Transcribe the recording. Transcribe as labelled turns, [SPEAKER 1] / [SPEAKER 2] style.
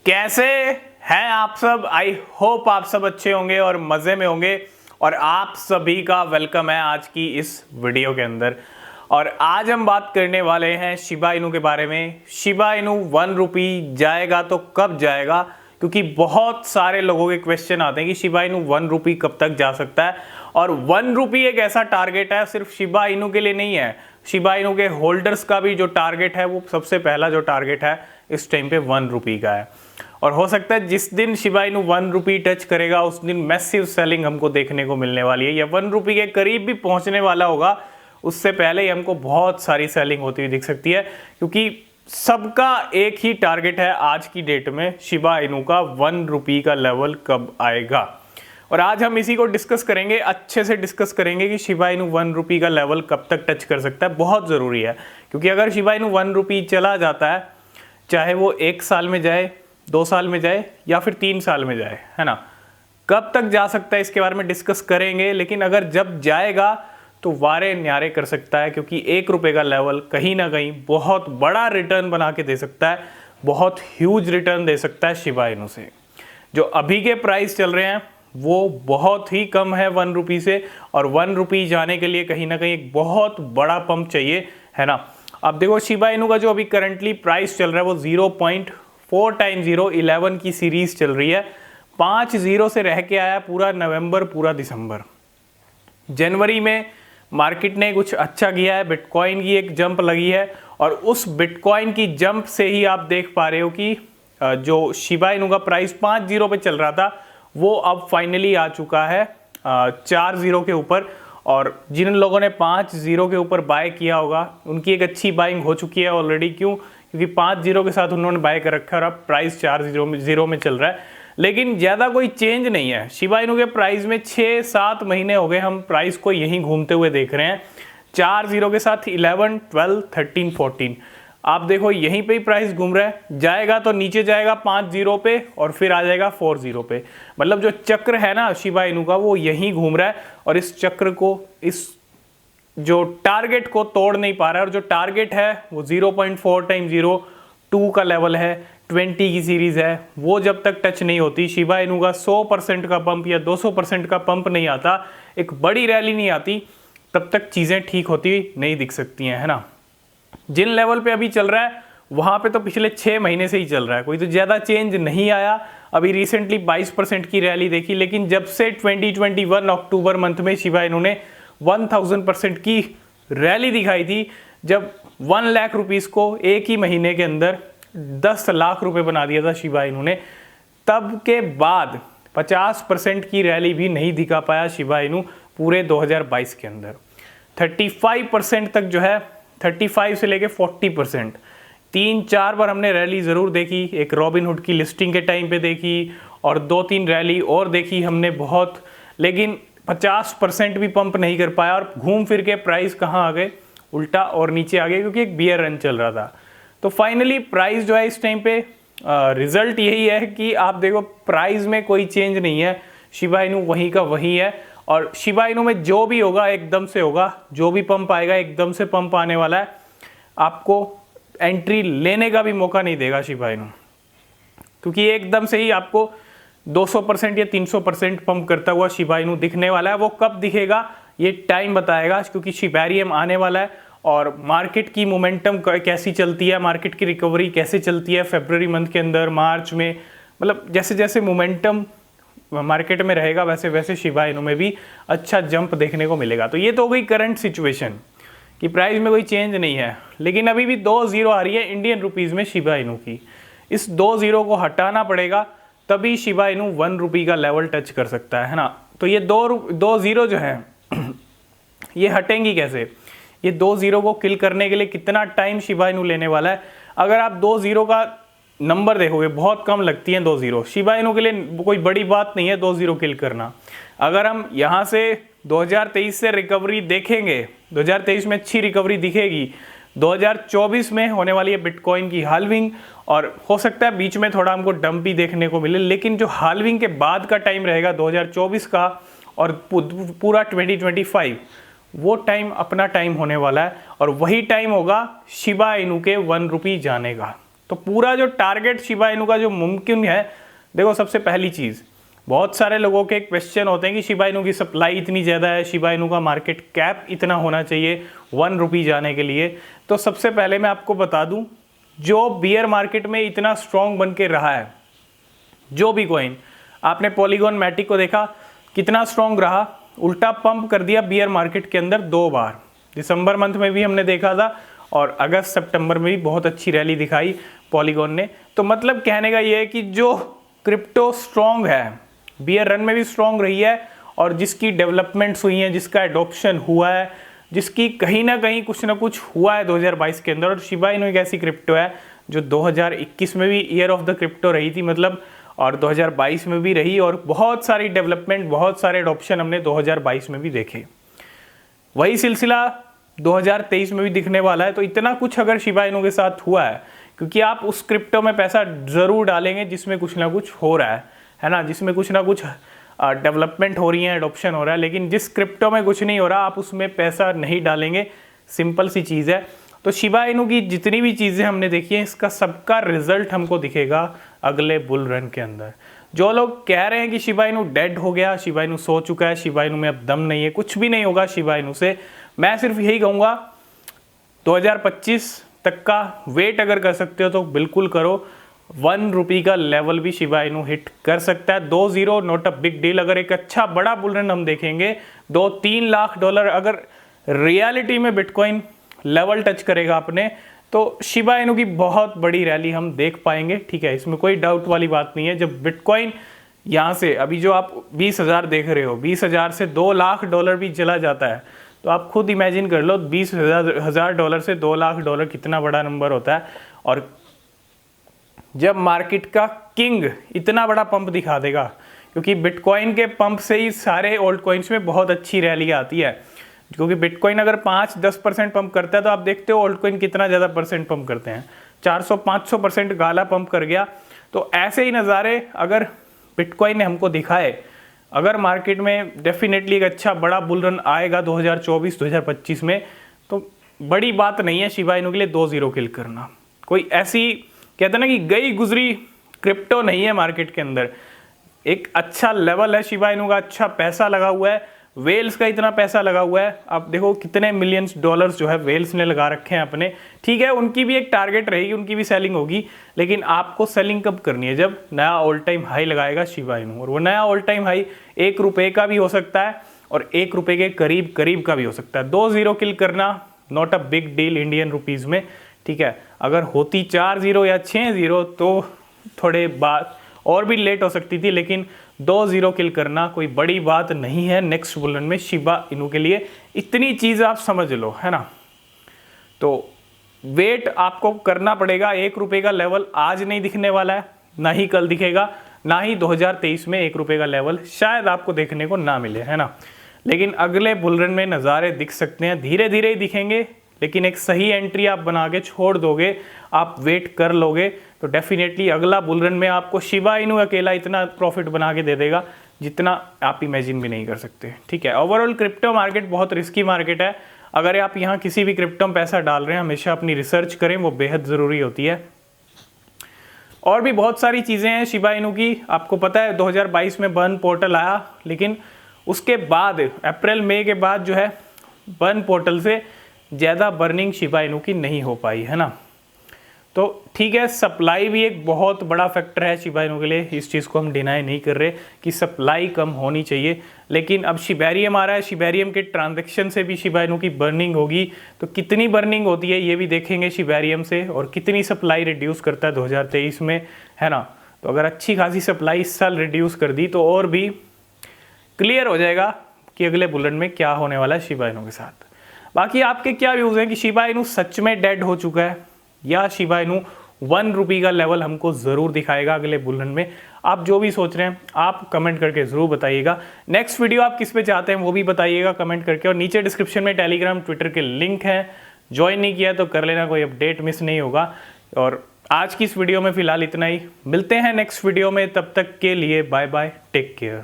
[SPEAKER 1] कैसे हैं आप सब। आई होप आप सब अच्छे होंगे और मज़े में होंगे और आप सभी का वेलकम है आज की इस वीडियो के अंदर। और आज हम बात करने वाले हैं शिबा इनू के बारे में। शिबा इनू 1 रुपी जाएगा तो कब जाएगा, क्योंकि बहुत सारे लोगों के क्वेश्चन आते हैं कि शिबा इनू 1 रुपी कब तक जा सकता है। और 1 रुपी एक ऐसा टारगेट है, सिर्फ शिबा इनू के लिए नहीं है, शिबा इनू के होल्डर्स का भी जो टारगेट है वो सबसे पहला जो टारगेट है इस टाइम पे 1 रुपी का है। और हो सकता है जिस दिन शिबा इनू 1 रुपी टच करेगा उस दिन मैसिव सेलिंग हमको देखने को मिलने वाली है, या 1 रुपी के करीब भी पहुंचने वाला होगा, उससे पहले ही हमको बहुत सारी सेलिंग होती हुई दिख सकती है। क्योंकि सबका एक ही टारगेट है आज की डेट में, शिबा इनू का 1 रुपी का लेवल कब आएगा। और आज हम इसी को डिस्कस करेंगे, अच्छे से डिस्कस करेंगे कि शिबा इनू 1 रुपी का लेवल कब तक टच कर सकता है। बहुत ज़रूरी है, क्योंकि अगर शिबा इनू 1 रुपी चला जाता है, चाहे वो 1 साल में जाए, 2 साल में जाए या फिर 3 साल में जाए, है ना, कब तक जा सकता है इसके बारे में डिस्कस करेंगे। लेकिन अगर जब जाएगा तो वारे न्यारे कर सकता है, क्योंकि 1 रुपये का लेवल कहीं ना कहीं बहुत बड़ा रिटर्न बना के दे सकता है, बहुत ह्यूज रिटर्न दे सकता है शिबा इनू से। जो अभी के प्राइस चल रहे हैं वो बहुत ही कम है 1 रुपी से, और 1 रुपी जाने के लिए कहीं ना कहीं एक बहुत बड़ा पंप चाहिए, है ना। अब देखो शिबा इनू का जो अभी करंटली प्राइस चल रहा है वो 0.4 टाइम 011 की सीरीज चल रही है। 5 जीरो से रह के आया पूरा नवंबर, पूरा दिसंबर। जनवरी में मार्केट ने कुछ अच्छा किया है, बिटकॉइन की एक जंप लगी है, और उस बिटकॉइन की जंप से ही आप देख पा रहे हो कि जो शिबा इनू का प्राइस 5 जीरो पे चल रहा था वो अब फाइनली आ चुका है 4 जीरो के ऊपर। और जिन लोगों ने 5 जीरो के ऊपर बाय किया होगा उनकी एक अच्छी बाइंग हो चुकी है ऑलरेडी। क्यों? क्योंकि 5 जीरो के साथ उन्होंने बाय कर रखा है और अब प्राइस 4 जीरो में चल रहा है। लेकिन ज़्यादा कोई चेंज नहीं है शिबा इनू के प्राइस में। 6-7 महीने हो गए हम प्राइस को यहीं घूमते हुए देख रहे हैं। 4 जीरो के साथ 11, 12, 13, 14, आप देखो यहीं पे ही प्राइस घूम रहा है। जाएगा तो नीचे जाएगा 5 जीरो पे और फिर आ जाएगा 4 जीरो पे। मतलब जो चक्र है ना शिबा इनू का वो यहीं घूम रहा है, और इस चक्र को, इस जो टारगेट को तोड़ नहीं पा रहा है। और जो टारगेट है वो 0.4 टाइम 0.2 का लेवल है, 20 की सीरीज है। वो जब तक टच नहीं होती, शिबा इनू का 100% का पंप या 200% का पंप नहीं आता, एक बड़ी रैली नहीं आती, तब तक चीज़ें ठीक होती नहीं दिख सकती हैं, है ना। जिन लेवल पे अभी चल रहा है वहाँ पे तो पिछले 6 महीने से ही चल रहा है, कोई तो ज़्यादा चेंज नहीं आया। अभी रिसेंटली 22% की रैली देखी, लेकिन जब से 2021 अक्टूबर मंथ में शिबा इनू ने 1000% की रैली दिखाई थी, जब 1 लाख रुपीज़ को एक ही महीने के अंदर 10 लाख रुपए बना दिया था शिबा इनू ने, तब के बाद 50% की रैली भी नहीं दिखा पाया शिबा इनू पूरे 2022 के अंदर। 35% तक जो है, 35 से लेके 40%, 3-4 बार हमने रैली ज़रूर देखी। एक रॉबिनहुड की लिस्टिंग के टाइम पे देखी और 2-3 रैली और देखी हमने बहुत, लेकिन 50% भी पंप नहीं कर पाया। और घूम फिर के प्राइस कहाँ आ गए? उल्टा और नीचे आ गए, क्योंकि एक बियर रन चल रहा था। तो फाइनली प्राइस जो है इस टाइम पे रिजल्ट यही है कि आप देखो प्राइस में कोई चेंज नहीं है, शिबा इनू वहीं का वहीं है। और शिबा इनू में जो भी होगा एकदम से होगा, जो भी पंप आएगा एकदम से पंप आने वाला है। आपको एंट्री लेने का भी मौका नहीं देगा शिबा इनू, क्योंकि एकदम से ही आपको 200% या 300% पंप करता हुआ शिबा इनू दिखने वाला है। वो कब दिखेगा ये टाइम बताएगा, क्योंकि शिबेरियम आने वाला है और मार्केट की मोमेंटम कैसी चलती है, मार्केट की रिकवरी कैसे चलती है फरवरी मंथ के अंदर, मार्च में, मतलब जैसे जैसे मोमेंटम मार्केट में रहेगा वैसे वैसे शिबा इनू में भी अच्छा जंप देखने को मिलेगा। तो ये तो हो गई करंट सिचुएशन कि प्राइस में कोई चेंज नहीं है, लेकिन अभी भी 2 जीरो आ रही है इंडियन रुपीज़ में शिबा इनू की। इस 2 जीरो को हटाना पड़ेगा, तभी शिबा इनू 1 रुपी का लेवल टच कर सकता है ना। तो ये 2 जीरो जो है ये हटेंगी कैसे? ये 2 जीरो को किल करने के लिए कितना टाइम शिबा इनू लेने वाला है? अगर आप 2 जीरो का नंबर देखोगे, बहुत कम लगती हैं 2 जीरो। शिबा इनू के लिए कोई बड़ी बात नहीं है 2 जीरो किल करना। अगर हम यहाँ से 2023 से रिकवरी देखेंगे, 2023 में अच्छी रिकवरी दिखेगी, 2024 में होने वाली है बिटकॉइन की हाल्विंग, और हो सकता है बीच में थोड़ा हमको डंप भी देखने को मिले, लेकिन जो हाल्विंग के बाद का टाइम रहेगा 2024 का और पूरा 2025, वो टाइम अपना टाइम होने वाला है, और वही टाइम होगा शिबा इनू के 1 रुपी जाने का। तो पूरा जो टारगेट शिबा इनू का जो मुमकिन है, देखो सबसे पहली चीज़, बहुत सारे लोगों के क्वेश्चन होते हैं कि शिबा इनू की सप्लाई इतनी ज़्यादा है, शिबा इनू का मार्केट कैप इतना होना चाहिए 1 रुपी जाने के लिए। तो सबसे पहले मैं आपको बता दूं, जो बियर मार्केट में इतना स्ट्रॉन्ग बन के रहा है, जो भी कॉइन, आपने पॉलीगॉन मैटिक को देखा कितना स्ट्रॉन्ग रहा, उल्टा पंप कर दिया बियर मार्केट के अंदर 2 बार। दिसंबर मंथ में भी हमने देखा था और अगस्त सितंबर में भी बहुत अच्छी रैली दिखाई पॉलीगॉन ने। तो मतलब कहने का ये है कि जो क्रिप्टो स्ट्रॉन्ग है, बियर रन में भी स्ट्रॉन्ग रही है, और जिसकी डेवलपमेंट्स हुई हैं, जिसका एडॉप्शन हुआ है, जिसकी कहीं ना कहीं कुछ ना कुछ हुआ है 2022 के अंदर। और शिबा इनू एक ऐसी क्रिप्टो है जो 2021 में भी ईयर ऑफ द क्रिप्टो रही थी मतलब, और 2022 में भी रही, और बहुत सारी डेवलपमेंट, बहुत सारे एडॉप्शन हमने 2022 में भी देखे। वही सिलसिला 2023 में भी दिखने वाला है। तो इतना कुछ अगर शिबा इनू के साथ हुआ है, क्योंकि आप उस क्रिप्टो में पैसा ज़रूर डालेंगे जिसमें कुछ ना कुछ हो रहा है ना, जिसमें कुछ ना कुछ डेवलपमेंट हो रही है, एडॉप्शन हो रहा है। लेकिन जिस क्रिप्टो में कुछ नहीं हो रहा, आप उसमें पैसा नहीं डालेंगे, सिंपल सी चीज़ है। तो शिबा इनू की जितनी भी चीज़ें हमने देखी हैं, इसका सबका रिजल्ट हमको दिखेगा अगले बुल रन के अंदर। जो लोग कह रहे हैं कि शिबा इनू डेड हो गया, शिबा इनू सो चुका है, शिबा इनू में अब दम नहीं है, कुछ भी नहीं होगा शिबा इनू से, मैं सिर्फ यही कहूँगा 2025 तक का वेट अगर कर सकते हो तो बिल्कुल करो। 1 रुपी का लेवल भी शिबा इनू हिट कर सकता है। 2-0 नॉट अ बिग डील। अगर एक अच्छा बड़ा बुल रन हम देखेंगे, 2-3 लाख डॉलर अगर रियलिटी में बिटकॉइन लेवल टच करेगा अपने, तो शिबा इनू की बहुत बड़ी रैली हम देख पाएंगे। ठीक है, इसमें कोई डाउट वाली बात नहीं है। जब बिटकॉइन यहाँ से, अभी जो आप 20,000 देख रहे हो, 20,000 से 2 लाख डॉलर भी चला जाता है, तो आप खुद इमेजिन कर लो 20,000 डॉलर से 2 लाख डॉलर कितना बड़ा नंबर होता है। और जब मार्केट का किंग इतना बड़ा पंप दिखा देगा, क्योंकि बिटकॉइन के पंप से ही सारे ओल्ड कॉइन्स में बहुत अच्छी रैली आती है, क्योंकि बिटकॉइन अगर 5-10% पंप करता है तो आप देखते हो ओल्ड कॉइन कितना ज़्यादा परसेंट पंप करते हैं, 400-500% गाला पंप कर गया। तो ऐसे ही नज़ारे अगर बिटकॉइन ने हमको दिखाए, अगर मार्केट में डेफिनेटली एक अच्छा बड़ा बुल रन आएगा 2024-2025 में, तो बड़ी बात नहीं है शिबा इनू के लिए 2-0 किल करना। कोई ऐसी कहते हैं ना कि गई गुजरी क्रिप्टो नहीं है मार्केट के अंदर। एक अच्छा लेवल है शिबा इनू का, अच्छा पैसा लगा हुआ है, वेल्स का इतना पैसा लगा हुआ है। आप देखो कितने मिलियंस डॉलर्स जो है वेल्स ने लगा रखे हैं अपने। ठीक है, उनकी भी एक टारगेट रहेगी, उनकी भी सेलिंग होगी, लेकिन आपको सेलिंग कब करनी है? जब नया ऑल टाइम हाई लगाएगा शिबा इनू, और वो नया ऑल टाइम हाई 1 रुपये का भी हो सकता है और 1 रुपये के करीब करीब का भी हो सकता है। 2-0 किल करना not a big deal Indian rupees में। ठीक है, अगर होती 4-0 या 6-0 तो थोड़े बात और भी लेट हो सकती थी, लेकिन 2-0 किल करना कोई बड़ी बात नहीं है नेक्स्ट बुल रन में शिबा इनू के लिए। इतनी चीज़ आप समझ लो, है ना। तो वेट आपको करना पड़ेगा। 1 रुपये का लेवल आज नहीं दिखने वाला है, ना ही कल दिखेगा, ना ही 2023 में 1 रुपये का लेवल शायद आपको देखने को ना मिले, है ना। लेकिन अगले बुल रन में नज़ारे दिख सकते हैं, धीरे धीरे ही दिखेंगे, लेकिन एक सही एंट्री आप बना के छोड़ दोगे, आप वेट कर लोगे, तो डेफिनेटली अगला बुल रन में आपको शिबा इनू अकेला इतना प्रॉफिट बना के दे देगा जितना आप इमेजिन भी नहीं कर सकते। ठीक है, ओवरऑल क्रिप्टो मार्केट बहुत रिस्की मार्केट है। अगर आप यहाँ किसी भी क्रिप्टो में पैसा डाल रहे हैं, हमेशा अपनी रिसर्च करें, वो बेहद ज़रूरी होती है। और भी बहुत सारी चीज़ें हैं शिबा इनू की। आपको पता है 2022 में बर्न पोर्टल आया, लेकिन उसके बाद अप्रैल मई के बाद जो है बर्न पोर्टल से ज़्यादा बर्निंग शिबा इनू की नहीं हो पाई, है ना। तो ठीक है, सप्लाई भी एक बहुत बड़ा फैक्टर है शिबा इनू के लिए, इस चीज़ को हम डिनाई नहीं कर रहे कि सप्लाई कम होनी चाहिए। लेकिन अब शिबेरियम आ रहा है, शिबेरियम के ट्रांजैक्शन से भी शिबा इनू की बर्निंग होगी, तो कितनी बर्निंग होती है ये भी देखेंगे शिबेरियम से, और कितनी सप्लाई रिड्यूस करता है 2023 में, है ना। तो अगर अच्छी खासी सप्लाई इस साल रिड्यूस कर दी तो और भी क्लियर हो जाएगा कि अगले बुल रन में क्या होने वाला है शिबा इनू के साथ। बाकी आपके क्या व्यूज़ हैं कि शिबा इनू सच में डेड हो चुका है, या शिबा इनू 1 रुपी का लेवल हमको ज़रूर दिखाएगा अगले बुल रन में? आप जो भी सोच रहे हैं आप कमेंट करके ज़रूर बताइएगा। नेक्स्ट वीडियो आप किस पे चाहते हैं वो भी बताइएगा कमेंट करके, और नीचे डिस्क्रिप्शन में टेलीग्राम ट्विटर के लिंक हैं, ज्वाइन नहीं किया तो कर लेना, कोई अपडेट मिस नहीं होगा। और आज की इस वीडियो में फ़िलहाल इतना ही, मिलते हैं नेक्स्ट वीडियो में, तब तक के लिए बाय बाय, टेक केयर।